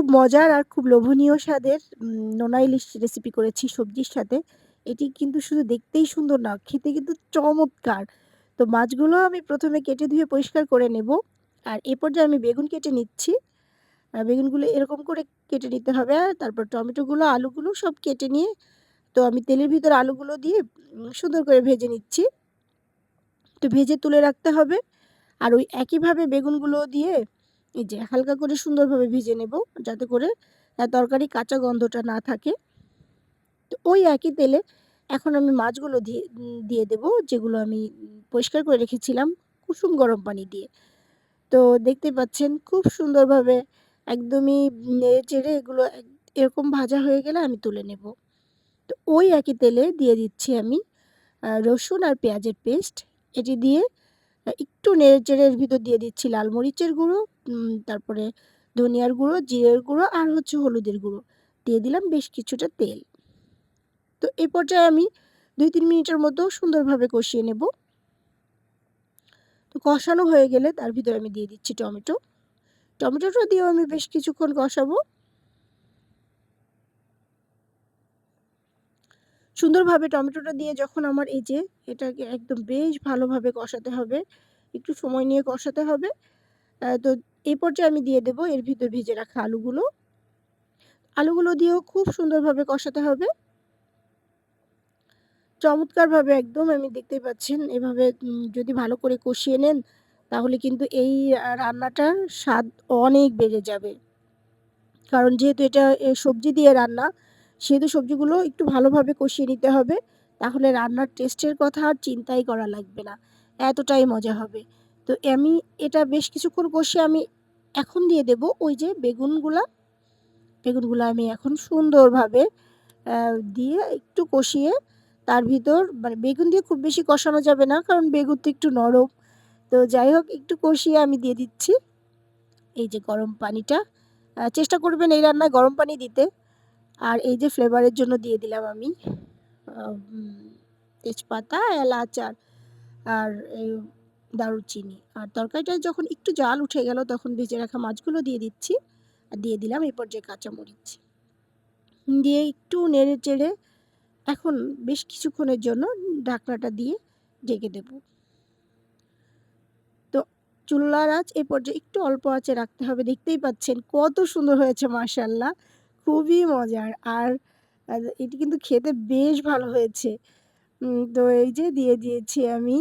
খুব মজার আর খুব লোভনীয় স্বাদের নোনা ইলিশ রেসিপি করেছি সবজির সাথে। এটি কিন্তু শুধু দেখতেই সুন্দর না, খেতে কিন্তু চমৎকার। তো মাছগুলো আমি ১ম এ কেটে ধুয়ে পরিষ্কার করে নেব। আর এ পর্যায়ে আমি বেগুন কেটে নিচ্ছি। বেগুনগুলো এরকম করে কেটে নিতে হবে। আর তারপর টমেটোগুলো, আলুগুলো সব কেটে নিয়ে তো আমি তেলের ভিতরে আলুগুলো দিয়ে সুন্দর করে ভেজে নিচ্ছি। তো ভেজে তুলে রাখতে হবে। আর ওই একইভাবে বেগুনগুলো দিয়ে এই যে হালকা করে সুন্দরভাবে ভেজে নেব, যাতে করে তরকারির কাঁচা গন্ধটা না থাকে। তো ওই একই তেলে এখন আমি মাছগুলো দিয়ে দেব, যেগুলো আমি পরিষ্কার করে রেখেছিলাম কুসুম গরম পানি দিয়ে। তো দেখতেই পাচ্ছেন খুব সুন্দরভাবে একদমই নেড়ে-চেড়ে এগুলো এরকম ভাজা হয়ে গেলে আমি তুলে নেব। তো ওই একই তেলে দিয়ে দিচ্ছি আমি রসুন আর পেঁয়াজের পেস্ট। এটি দিয়ে একটু নেড়ে-চেড়ে এর ভিতর দিয়ে দিচ্ছি লাল মরিচের গুঁড়ো, তারপরে ধনিয়ার গুঁড়ো, জিরের গুঁড়ো আর হচ্ছে হলুদের গুঁড়ো। দিয়ে দিলাম বেশ কিছুটা তেল। তো এই পর্যায়ে আমি ২-৩ মিনিটের মতো সুন্দরভাবে কষিয়ে নেব। তো কষানো হয়ে গেলে তার ভিতরে আমি দিয়ে দিচ্ছি টমেটো। টমেটোটা দিয়েও আমি বেশ কিছুক্ষণ কষাবো। সুন্দরভাবে টমেটোটা দিয়ে যখন আমার এই যে এটাকে একদম বেশ ভালোভাবে কষাতে হবে। একটু সময় নিয়ে কষাতে হবে। তো এই পর্যায়ে আমি দিয়ে দেব এর ভিতর ভেজে রাখা আলুগুলো। আলুগুলো দিয়েও খুব সুন্দরভাবে কষাতে হবে। চমৎকারভাবে একদম আমি দেখতেই পাচ্ছেন এভাবে যদি ভালো করে কষিয়ে নেন, তাহলে কিন্তু এই রান্নাটার স্বাদ অনেক বেড়ে যাবে। কারণ যেহেতু এটা সবজি দিয়ে রান্না, সেহেতু সবজিগুলো একটু ভালোভাবে কষিয়ে নিতে হবে। তাহলে রান্নার টেস্টের কথা আর চিন্তাই করা লাগবে না। এতটাই মজা হবে। তো আমি এটা বেশ কিছুক্ষণ কষিয়ে আমি এখন দিয়ে দেব ওই যে বেগুনগুলা। বেগুনগুলা আমি এখন সুন্দরভাবে অ্যা দিয়ে একটু কষিয়ে তার ভিতর মানে বেগুন দিয়ে খুব বেশি কষানো যাবে না। কারণ বেগুন তো একটু নরম। তো যাই হোক একটু কষিয়ে আমি দিয়ে দিচ্ছি এই যে গরম পানিটা। চেষ্টা করবেন এই রান্নায় গরম পানি দিতে। আর এই যে ফ্লেভারের জন্য দিয়ে দিলাম আমি আ উম তেজপাতা, এলাচ আর এই দারুচিনি। আর তরকারিটায় যখন একটু জাল উঠে গেল তখন ভেজে রাখা মাছগুলো দিয়ে দিচ্ছি। আর দিয়ে দিলাম এই পর্যায়ে কাঁচামরিচ। দিয়ে একটু নেড়ে-চেড়ে এখন বেশ কিছুক্ষণের জন্য ঢাকনাটা দিয়ে ঢেকে দেব। তো চুলার আঁচ এ পর্যায়ে একটু অল্প আঁচে রাখতে হবে। দেখতেই পাচ্ছেন কত সুন্দর হয়েছে মাশাআল্লাহ। খুবই মজার। আর এটি কিন্তু খেতে বেশ ভালো হয়েছে। তো এই যে দিয়ে দিয়েছি আমি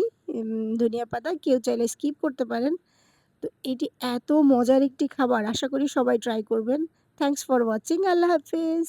ধনিয়া পাতা। কেউ চাইলে স্কিপ করতে পারেন। তো এটি এত মজার একটি খাবার। আশা করি সবাই ট্রাই করবেন। Thanks for watching. আল্লাহ হাফেজ।